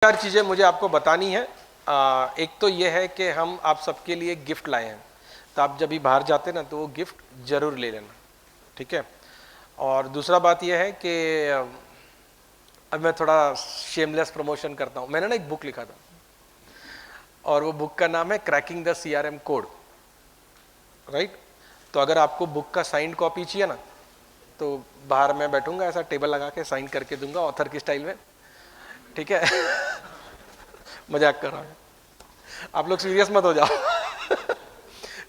चार चीज़ें मुझे आपको बतानी है। एक तो ये है कि हम आप सबके लिए गिफ्ट लाए हैं, तो आप जब भी बाहर जाते ना तो वो गिफ्ट जरूर ले लेना, ठीक है। और दूसरा बात ये है कि अब मैं थोड़ा शेमलेस प्रमोशन करता हूँ। मैंने ना एक बुक लिखा था और वो बुक का नाम है cracking the CRM code, right. तो अगर आपको बुक का साइंड कॉपी चाहिए ना तो बाहर मैं बैठूंगा, ऐसा टेबल लगा के साइन करके दूंगा ऑथर की स्टाइल में, ठीक है। मजाक कर रहा हूँ, आप लोग सीरियस मत हो जाओ।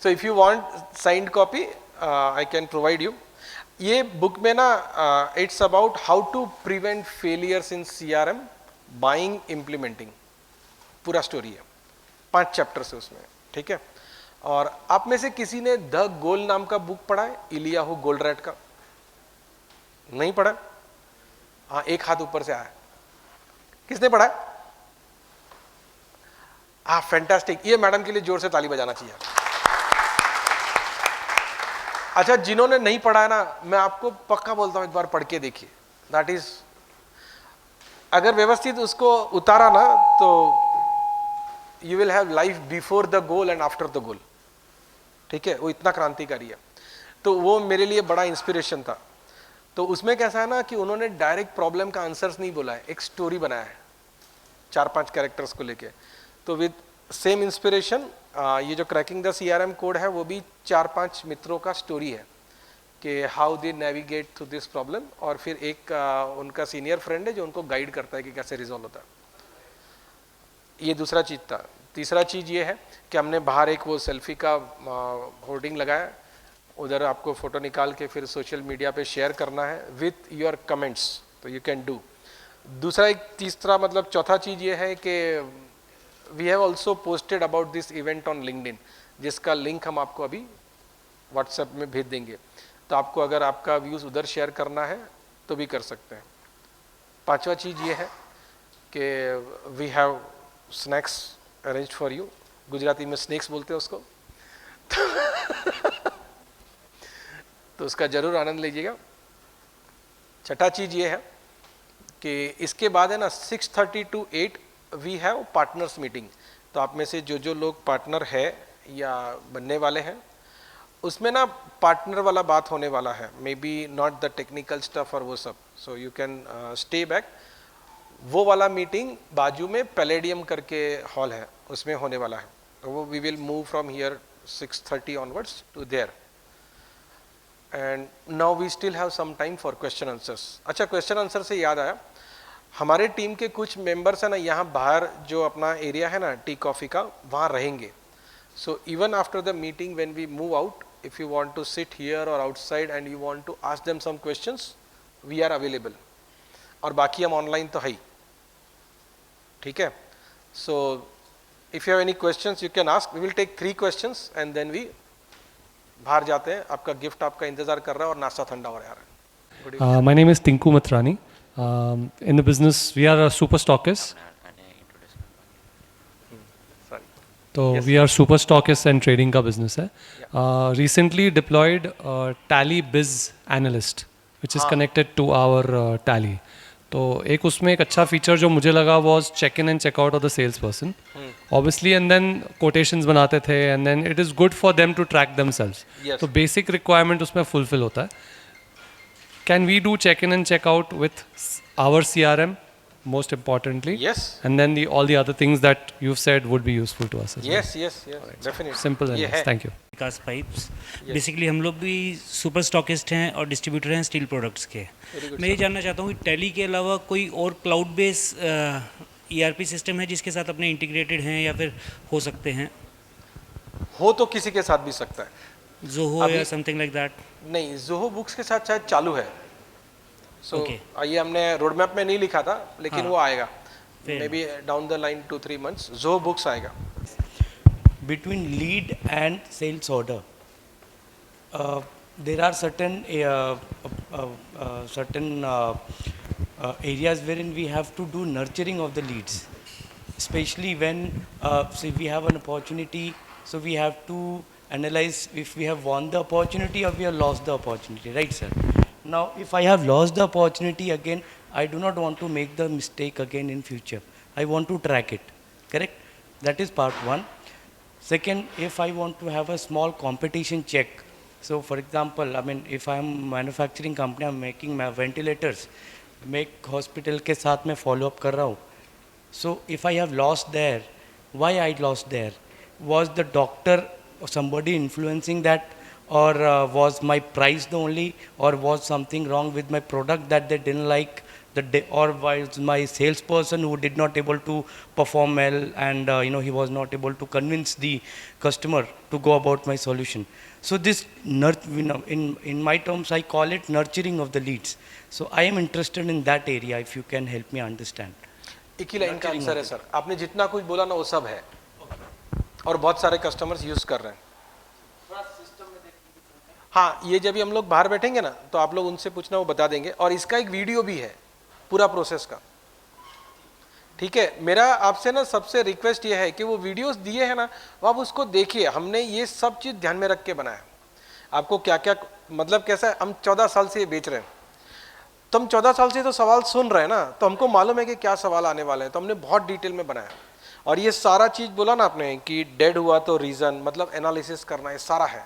So if you want signed copy I can provide you. ये बुक में ना it's about how to prevent failures in CRM buying implementing, पूरा स्टोरी है, 5 चैप्टर्स है उसमें, ठीक है। और आप में से किसी ने द गोल नाम का बुक पढ़ा है, इलियाहू गोल्डरैट का? नहीं पढ़ा? हाँ, एक हाथ ऊपर से आया। किसने पढ़ा है? हाँ, फैंटास्टिक। ये मैडम के लिए जोर से ताली बजाना चाहिए। अच्छा, जिन्होंने नहीं पढ़ा है ना, मैं आपको पक्का बोलता हूं एक बार पढ़ के देखिए। दैट इज, अगर व्यवस्थित उसको उतारा ना तो you will have life before the goal and after the goal, ठीक है। वो इतना क्रांतिकारी है, तो वो मेरे लिए बड़ा इंस्पिरेशन था। तो उसमें कैसा है ना कि उन्होंने डायरेक्ट प्रॉब्लम का आंसर्स नहीं बोला है, एक स्टोरी बनाया है 4-5 कैरेक्टर्स को लेके। तो विद सेम इंस्पिरेशन ये जो क्रैकिंग द CRM कोड है वो भी 4-5 मित्रों का स्टोरी है कि how they navigate through this problem, और फिर एक उनका सीनियर फ्रेंड है जो उनको गाइड करता है कि कैसे रिजॉल्व होता है। ये दूसरा चीज़ था। तीसरा चीज़ ये है कि हमने बाहर एक वो सेल्फी का होर्डिंग लगाया, उधर आपको फोटो निकाल के फिर सोशल मीडिया पे शेयर करना है विथ योर कमेंट्स, तो यू कैन डू। दूसरा एक तीसरा मतलब चौथा चीज़ ये है कि we have also posted about this event on LinkedIn, जिसका लिंक हम आपको अभी व्हाट्सएप में भेज देंगे। तो आपको अगर आपका व्यूज़ उधर शेयर करना है तो भी कर सकते हैं। पांचवा चीज़ ये है कि we have snacks arrange for you, Gujarati में स्नैक्स बोलते हैं उसको। तो उसका जरूर आनंद लीजिएगा। छठा चीज़ ये है कि इसके बाद है ना 6:30 to 8 we have partners meeting. तो आप में से जो लोग पार्टनर है या बनने वाले हैं, उसमें ना पार्टनर वाला बात होने वाला है, may be not the technical stuff और वो सब, so you can stay back. वो वाला मीटिंग बाजू में पैलेडियम करके हॉल है, उसमें होने वाला है। तो वो we will move from here 6:30 onwards to there, and now we still have some time for question answers. अच्छा, क्वेश्चन आंसर से याद आया, हमारे टीम के कुछ मेंबर्स है ना यहाँ बाहर जो अपना एरिया है ना टी कॉफ़ी का, वहाँ रहेंगे। So even after the meeting when we move out, if you want to sit here or outside and you want to ask them some questions, we are available. और बाकी हम online तो है ही, ठीक है। So if you have any questions you can ask, we will take 3 questions and then we बाहर जाते हैं। आपका गिफ्ट आपका इंतजार कर रहा है और नाश्ता ठंडा हो रहा है। My name is Tinku Matrani. In the business, we are a super stockist. So Yes. we are super stockist and trading का business है. Recently deployed Tally Biz Analyst, which is connected to our Tally. तो एक उसमें एक अच्छा feature जो मुझे लगा was check in and check out of the salesperson. Obviously, and then quotations बनाते थे, and then it is good for them to track themselves. Yes. तो basic requirement उसमें fulfill होता है. Can we do check-in and check-out with our CRM, most importantly? Yes. And then all the other things that you've said would be useful to us as well. Yes, definitely. Simple and ये nice. है। Thank you. Vikas pipes, basically हम लोग भी super stockist हैं और distributor हैं steel products के। मैं ये जानना चाहता हूँ कि टैली के अलावा कोई और क्लाउड बेस ERP सिस्टम है जिसके साथ अपने इंटीग्रेटेड हैं या फिर हो सकते हैं? हो तो किसी के साथ भी सकता है, ज़ोहो या समथिंग लाइक दैट? नहीं, ज़ोहो बुक्स के साथ शायद चालू है। सो Okay. ये हमने रोड मैप में नहीं लिखा था, लेकिन हाँ। वो आएगा Fair. May be down the line 2-3 months Zoho books आएगा। Between lead and sales order, there are certain areas wherein we have to do nurturing of the leads, especially when say we have an opportunity, so we have to analyze if we have won the opportunity or we have lost the opportunity, right sir? Now if I have lost the opportunity again, I do not want to make the mistake again in future. I want to track it. Correct? That is part one. Second, if I want to have a small competition check, so for example, I mean, if I'm manufacturing company, I'm making my ventilators, मैं एक hospital के साथ में follow up कर रहा हूँ. So if I have lost there, why I lost there? Was the doctor or somebody influencing that, or was my price the only, or was something wrong with my product that they didn't like? Or was my salesperson who did not able to perform well, and he was not able to convince the customer to go about my solution. So this in my terms I call it nurturing of the leads. So I am interested in that area, if you can help me understand. एक ही line का answer है sir, आपने जितना कुछ बोला ना वो सब है और बहुत सारे कस्टमर्स यूज कर रहे हैं. हाँ, ये जब भी हम लोग बाहर बैठेंगे ना तो आप लोग उनसे पूछना, वो बता देंगे. और इसका एक वीडियो भी है पूरा प्रोसेस का. ठीक है, मेरा आपसे ना सबसे रिक्वेस्ट ये है कि वो वीडियोस दिए हैं ना, वो आप उसको देखिए. हमने ये सब चीज़ ध्यान में रख के बनाया. आपको क्या क्या मतलब कैसा है, हम 14 साल से ये बेच रहे हैं, तो हम 14 साल से तो सवाल सुन रहे हैं ना, तो हमको मालूम है कि क्या सवाल आने वाले हैं, तो हमने बहुत डिटेल में बनाया. और ये सारा चीज़ बोला ना आपने कि डेड हुआ तो रीज़न, मतलब एनालिसिस करना है, सारा है.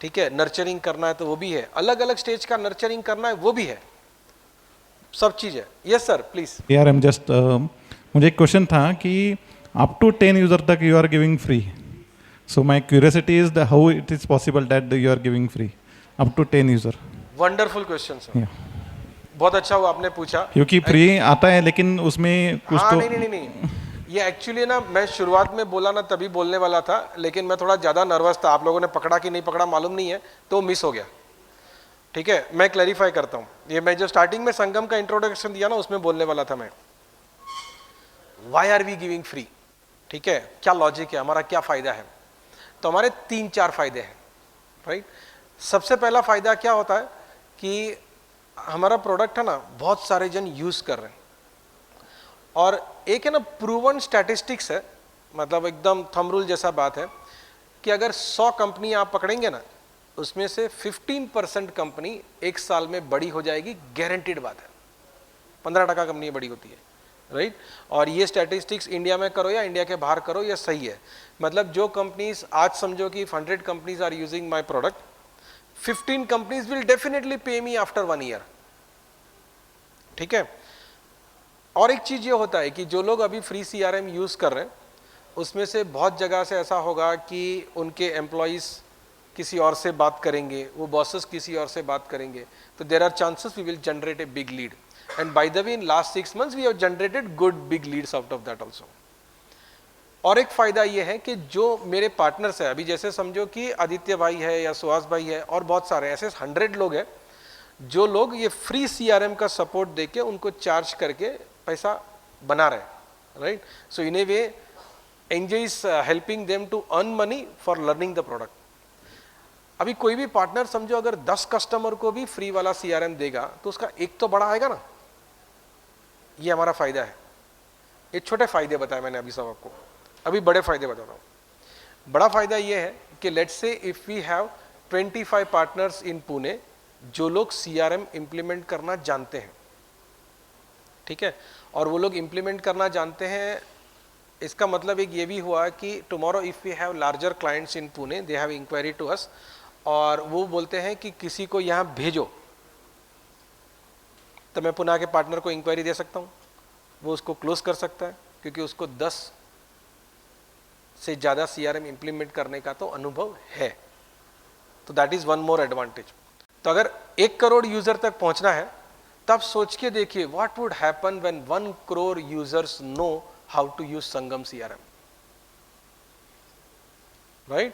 ठीक है, नर्चरिंग करना है तो वो भी है, अलग अलग स्टेज का नर्चरिंग करना है वो भी है, सब चीज़ है. Yes sir, please. यार एम जस्ट मुझे एक क्वेश्चन था कि अप टू 10 यूजर तक you are giving free. So my curiosity is how it is possible that you are giving free up to 10 user. Wonderful question sir, बहुत अच्छा हुआ आपने पूछा. क्योंकि फ्री आता है लेकिन उसमें कुछ हाँ, तो नहीं, ये एक्चुअली ना मैं शुरुआत में बोला ना तभी बोलने वाला था, लेकिन मैं थोड़ा ज़्यादा नर्वस था. आप लोगों ने पकड़ा कि नहीं पकड़ा मालूम नहीं है, तो मिस हो गया. ठीक है, मैं क्लैरिफाई करता हूँ. ये मैं जो स्टार्टिंग में संगम का इंट्रोडक्शन दिया ना उसमें बोलने वाला था मैं, why are we giving free. ठीक है, क्या लॉजिक है, हमारा क्या फ़ायदा है. तो हमारे 3-4 फायदे हैं. राइट, सबसे पहला फ़ायदा क्या होता है कि हमारा प्रोडक्ट है ना बहुत सारे जन यूज़ कर रहे हैं. और एक है ना प्रूवन स्टैटिस्टिक्स है, मतलब एकदम थंब रूल जैसा बात है कि अगर 100 कंपनी आप पकड़ेंगे ना, उसमें से 15% कंपनी एक साल में बड़ी हो जाएगी, गारंटीड बात है. 15% कंपनी बड़ी होती है. राइट, और ये स्टैटिस्टिक्स इंडिया में करो या इंडिया के बाहर करो, ये सही है. मतलब जो कंपनीज आज समझो कि 100 companies are using my product, 15 companies will definitely pay me after 1 year. ठीक है, और एक चीज ये होता है कि जो लोग अभी फ्री CRM यूज कर रहे हैं उसमें से बहुत जगह से ऐसा होगा कि उनके एम्प्लॉइज किसी और से बात करेंगे, वो बॉसेस किसी और से बात करेंगे, तो there are chances we will generate a big lead. And by the way in last 6 months we have generated good big leads out of that also. और एक फायदा ये है कि जो मेरे पार्टनर्स है, अभी जैसे समझो कि आदित्य भाई है या सुहास भाई है और बहुत सारे ऐसे 100 लोग हैं जो लोग ये फ्री CRM का सपोर्ट देके उनको चार्ज करके पैसा बना रहे. Right, so in a way enjoy is helping them to earn money for learning the product. अभी कोई भी पार्टनर समझो अगर 10 कस्टमर को भी फ्री वाला CRM देगा तो उसका एक तो बड़ा आएगा ना. ये हमारा फायदा है. ये छोटे फायदे बताए मैंने अभी सब आपको, अभी बड़े फायदे बता रहा हूँ. बड़ा फायदा ये है कि let's say if we have 25 partners in Pune जो लोग CRM इंप्लीमेंट करना जानते हैं. ठीक है, और वो लोग इंप्लीमेंट करना जानते हैं, इसका मतलब एक ये भी हुआ कि tomorrow if we have larger clients in Pune, they have inquiry to us, और वो बोलते हैं कि किसी को यहाँ भेजो, तो मैं पुणे के पार्टनर को इंक्वायरी दे सकता हूँ, वो उसको क्लोज कर सकता है क्योंकि उसको 10 से ज़्यादा CRM इंप्लीमेंट करने का तो अनुभव है. तो that is one more advantage. तो अगर 1 करोड़ यूजर तक पहुंचना है तब सोच के देखिए what would happen when 1 crore users know how to use Sangam CRM. Right,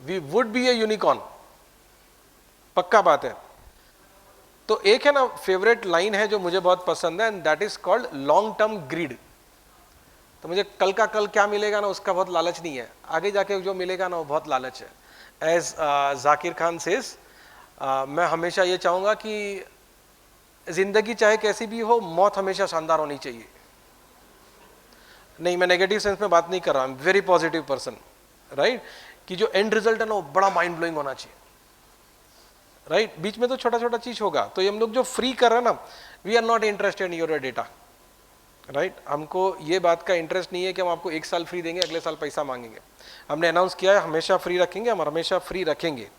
we would be a unicorn, पक्का बात है. तो एक है ना फेवरेट लाइन है जो मुझे बहुत पसंद है, and that is called long term greed. तो मुझे कल का कल क्या मिलेगा ना उसका बहुत लालच नहीं है, आगे जाके जो मिलेगा ना वो बहुत लालच है. एज जाकिर खान सेज, मैं हमेशा ये चाहूँगा कि जिंदगी चाहे कैसी भी हो, मौत हमेशा शानदार होनी चाहिए. नहीं, मैं नेगेटिव सेंस में बात नहीं कर रहा, I am very positive person. Right, कि जो एंड रिजल्ट है ना वो बड़ा माइंड ब्लोइंग होना चाहिए. राइट, बीच में तो छोटा छोटा चीज होगा. तो ये हम लोग जो फ्री कर रहे हैं ना, we are not interested in your data. Right हमको ये बात का इंटरेस्ट नहीं है कि हम आपको 1 साल फ्री देंगे, अगले साल पैसा मांगेंगे। हमने अनाउंस किया है हमेशा फ्री रखेंगे, हम हमेशा फ्री रखेंगे।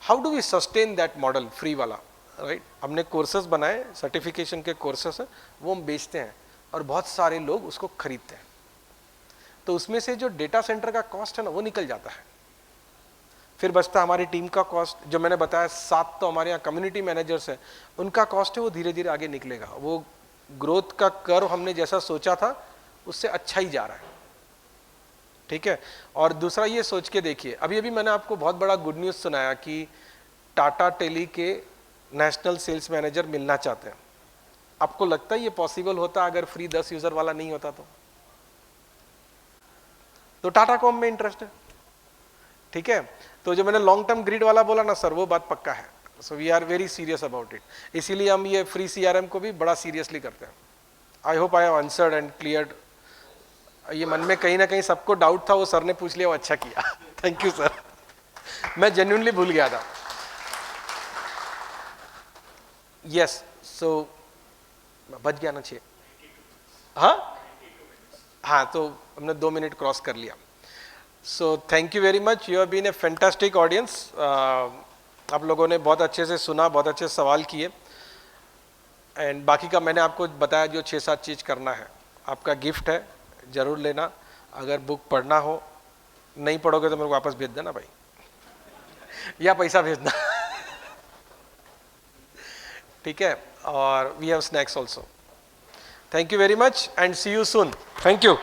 How do we sustain that model free वाला, राइट हमने कोर्सेज बनाए, सर्टिफिकेशन के कोर्सेस हैं, वो हम बेचते हैं और बहुत सारे लोग उसको खरीदते हैं। तो उसमें से जो डेटा सेंटर का कॉस्ट है ना वो निकल जाता है, फिर बचता हमारी टीम का कॉस्ट। जो मैंने बताया 7 तो हमारे यहाँ कम्युनिटी मैनेजर्स हैं, उनका कॉस्ट है वो धीरे धीरे आगे निकलेगा। वो ग्रोथ का कर्व हमने जैसा सोचा था उससे अच्छा ही जा रहा है, ठीक है। और दूसरा ये सोच के देखिए, अभी अभी मैंने आपको बहुत बड़ा गुड न्यूज़ सुनाया कि टाटा टेली के नेशनल सेल्स मैनेजर मिलना चाहते हैं। आपको लगता है ये पॉसिबल होता अगर फ्री 10 यूजर वाला नहीं होता तो टाटा कॉम में इंटरेस्ट है, ठीक है। तो जो मैंने लॉन्ग टर्म ग्रिड वाला बोला ना सर, वो बात पक्का है। So we are very serious about it, इसीलिए हम ये फ्री CRM को भी बड़ा सीरियसली करते हैं। I hope I have answered and cleared. ये मन में कहीं ना कहीं सबको डाउट था, वो सर ने पूछ लिया, वो अच्छा किया। थैंक यू सर, मैं जेन्युइनली भूल गया था। यस सो बच गया ना 6, हाँ तो हमने 2 मिनट क्रॉस कर लिया। So thank you very much, you have been a fantastic audience. आप लोगों ने बहुत अच्छे से सुना, बहुत अच्छे सवाल किए, एंड बाकी का मैंने आपको बताया जो 6-7 चीज़ करना है। आपका गिफ्ट है, ज़रूर लेना। अगर बुक पढ़ना हो, नहीं पढ़ोगे तो मेरे को वापस भेज देना भाई, या पैसा भेजना। ठीक है, और we have snacks also. Thank you very much and see you soon. Thank you.